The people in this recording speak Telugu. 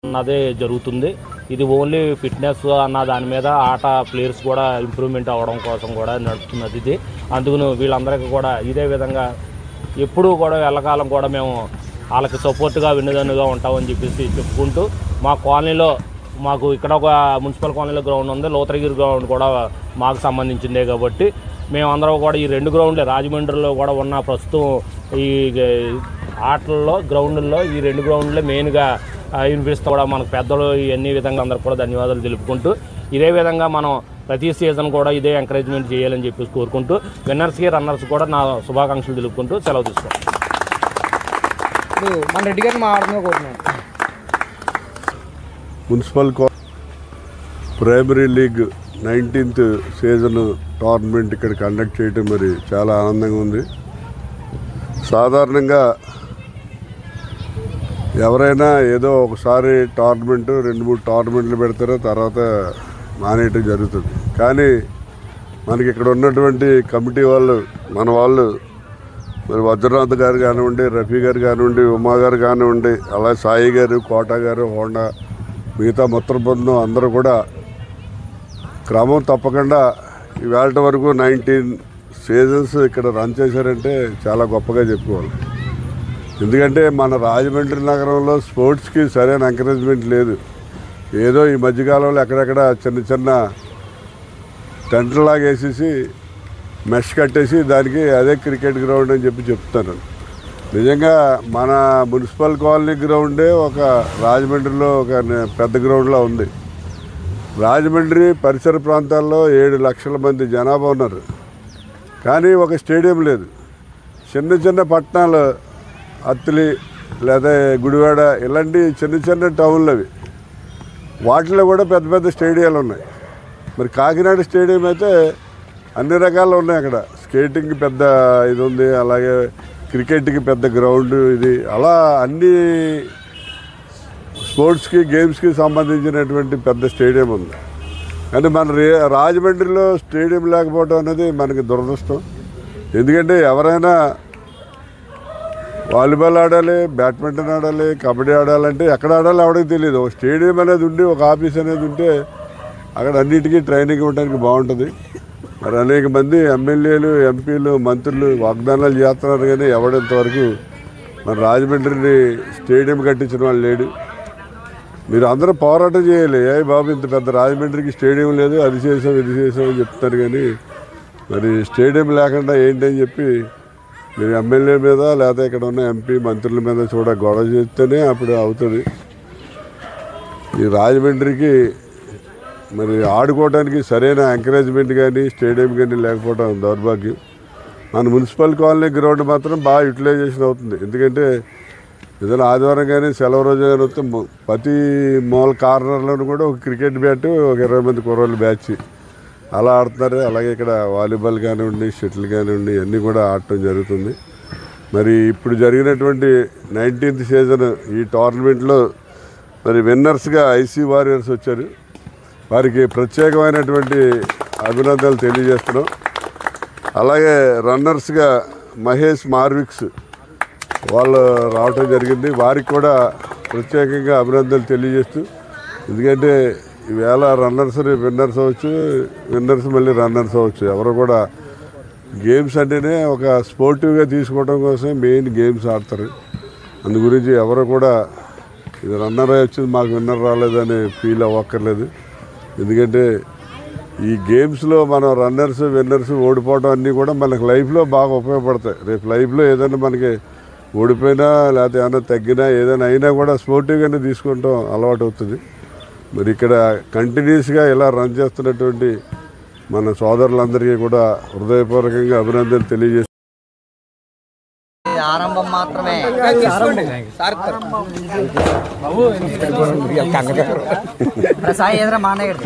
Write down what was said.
అన్నదే జరుగుతుంది. ఇది ఓన్లీ ఫిట్నెస్ అన్న దాని మీద ఆట ప్లేయర్స్ కూడా ఇంప్రూవ్మెంట్ అవ్వడం కోసం కూడా నడుస్తున్నది ఇది. అందుకని వీళ్ళందరికీ కూడా ఇదే విధంగా ఎప్పుడూ కూడా ఎల్లకాలం కూడా మేము వాళ్ళకి సపోర్ట్గా వెన్నుదన్నుగా ఉంటామని చెప్పేసి చెప్పుకుంటూ, మా కాలనీలో మాకు ఇక్కడ ఒక మున్సిపల్ కాలనీలో గ్రౌండ్ ఉంది, లోతరగిరి గ్రౌండ్ కూడా మాకు సంబంధించిందే కాబట్టి మేమందరం కూడా ఈ 2 గ్రౌండ్లే రాజమండ్రిలో కూడా ఉన్న ప్రస్తుతం ఈ ఆటల్లో గ్రౌండ్ల్లో ఈ 2 గ్రౌండ్లే మెయిన్గా వినిపిస్తూ కూడా మనకు పెద్దలు ఇవన్నీ విధంగా అందరికి కూడా ధన్యవాదాలు తెలుపుకుంటూ, ఇదే విధంగా మనం ప్రతి సీజన్ కూడా ఇదే ఎంకరేజ్మెంట్ చేయాలని చెప్పేసి కోరుకుంటూ, విన్నర్స్కి రన్నర్స్ కూడా నా శుభాకాంక్షలు తెలుపుకుంటూ సెలవు తీసుకుంటాం. మన రెడ్డి గారిని మాట్లాడుతున్నాను. Municipal primary league 19th season tournament ఇక్కడ కండక్ట్ చేయడం మరి చాలా ఆనందంగా ఉంది. సాధారణంగా ఎవరైనా ఏదో ఒకసారి టోర్నమెంట్ 2-3 టోర్నమెంట్లు పెడతారో తర్వాత మానేయటం జరుగుతుంది. కానీ మనకి ఇక్కడ ఉన్నటువంటి కమిటీ వాళ్ళు, మన వాళ్ళు, మరి వజ్రనాథ్ గారు కానివ్వండి, రఫీ గారు కానివ్వండి, ఉమా గారు కానివ్వండి, అలాగే సాయి గారు, కోట గారు, హోండా, మిగతా మొత్తం బృందం అందరూ కూడా క్రమం తప్పకుండా ఇవాళ వరకు 19 సీజన్స్ ఇక్కడ రన్ చేశారంటే చాలా గొప్పగా చెప్పుకోవాలి. ఎందుకంటే మన రాజమండ్రి నగరంలో స్పోర్ట్స్కి సరైన ఎంకరేజ్మెంట్ లేదు. ఏదో ఈ మధ్యకాలంలో ఎక్కడెక్కడ చిన్న టెంట్లాగా వేసేసి మెష్ కట్టేసి దానికి అదే క్రికెట్ గ్రౌండ్ అని చెప్తాను. నిజంగా మన మున్సిపల్ కాలనీ గ్రౌండే ఒక రాజమండ్రిలో ఒక పెద్ద గ్రౌండ్లా ఉంది. రాజమండ్రి పరిసర ప్రాంతాల్లో 7 లక్షల మంది జనాభా ఉన్నారు, కానీ ఒక స్టేడియం లేదు. చిన్న పట్టణాలు, అత్తిలి లేదా గుడివాడ ఇలాంటి చిన్న టౌన్లు అవి, వాటిలో కూడా పెద్ద స్టేడియాలు ఉన్నాయి. మరి కాకినాడ స్టేడియం అయితే అన్ని రకాలు ఉన్నాయి. అక్కడ స్కేటింగ్కి పెద్ద ఇది ఉంది, అలాగే క్రికెట్కి పెద్ద గ్రౌండ్ ఇది, అలా అన్ని స్పోర్ట్స్కి గేమ్స్కి సంబంధించినటువంటి పెద్ద స్టేడియం ఉంది. కానీ మన రాజమండ్రిలో స్టేడియం లేకపోవడం అనేది మనకి దురదృష్టం. ఎందుకంటే ఎవరైనా వాలీబాల్ ఆడాలి, బ్యాడ్మింటన్ ఆడాలి, కబడ్డీ ఆడాలంటే ఎక్కడ ఆడాలి ఎవరికి తెలియదు. ఒక స్టేడియం అనేది ఉండి, ఒక ఆఫీస్ అనేది ఉంటే అక్కడ అన్నిటికీ ట్రైనింగ్ ఇవ్వడానికి బాగుంటుంది. మరి అనేక మంది ఎమ్మెల్యేలు, ఎంపీలు, మంత్రులు వాగ్దానాలు చేస్తున్నారు, కానీ ఎవడంతవరకు మరి రాజమండ్రిని స్టేడియం కట్టించిన వాళ్ళు లేడు. మీరు అందరూ పోరాటం చేయాలి. బాబు ఇంత పెద్ద రాజమండ్రికి స్టేడియం లేదు, అది చేసాం ఇది చేసాం అని చెప్తారు, కానీ మరి స్టేడియం లేకుండా ఏంటని చెప్పి మీరు ఎమ్మెల్యే మీద లేదా ఇక్కడ ఉన్న ఎంపీ మంత్రుల మీద గొడవ చేస్తేనే అప్పుడు అవుతుంది. ఈ రాజమండ్రికి మరి ఆడుకోవడానికి సరైన ఎంకరేజ్మెంట్ కానీ స్టేడియం కానీ లేకపోవడం దౌర్భాగ్యం. మన మున్సిపల్ కాలనీ గ్రౌండ్ మాత్రం బాగా యూటిలైజేషన్ అవుతుంది. ఎందుకంటే ఏదైనా ఆదివారం కానీ సెలవు రోజు కానీ వస్తే ప్రతి మూల కార్నర్లోనూ కూడా ఒక క్రికెట్ బ్యాట్, ఒక 20 మంది కుర్రోళ్ళు బ్యాచ్ అలా ఆడుతున్నారు. అలాగే ఇక్కడ వాలీబాల్ కానివ్వండి, షటిల్ కానివ్వండి, ఇవన్నీ కూడా ఆడటం జరుగుతుంది. మరి ఇప్పుడు జరిగినటువంటి 19th సీజన్ ఈ టోర్నమెంట్లో మరి విన్నర్స్గా ఐసీ వారియర్స్ వచ్చారు. వారికి ప్రత్యేకమైనటువంటి అభినందనలు తెలియజేస్తున్నాం. అలాగే రన్నర్స్గా మహేష్ మార్విక్స్ వాళ్ళు రావటం జరిగింది. వారికి కూడా ప్రత్యేకంగా అభినందనలు తెలియజేస్తూ, ఎందుకంటే ఈవేళ రన్నర్స్ విన్నర్స్ అవ్వచ్చు, విన్నర్స్ మళ్ళీ రన్నర్స్ అవ్వచ్చు. ఎవరు కూడా గేమ్స్ అంటేనే ఒక స్పోర్టివ్గా తీసుకోవడం కోసం మెయిన్ గేమ్స్ ఆడతారు. అందు గురించి ఎవరు కూడా ఇది రన్నర్ వచ్చింది మాకు విన్నర్ రాలేదని ఫీల్ అవ్వక్కర్లేదు. ఎందుకంటే ఈ గేమ్స్లో మనం రన్నర్స్ విన్నర్స్ ఓడిపోవడం అన్నీ కూడా మనకు లైఫ్లో బాగా ఉపయోగపడతాయి. రేపు లైఫ్లో ఏదైనా మనకి ఓడిపోయినా లేకపోతే ఏమైనా తగ్గినా ఏదైనా అయినా కూడా స్పోర్టివ్గానే తీసుకుంటాం అలవాటు అవుతుంది. మరి ఇక్కడ కంటిన్యూస్గా ఇలా రన్ చేస్తున్నటువంటి మన సోదరులందరికీ కూడా హృదయపూర్వకంగా అభినందనలు తెలియజేస్తాం. ఆరంభం మాత్రమే. సాయి ఎదురా మానేగడు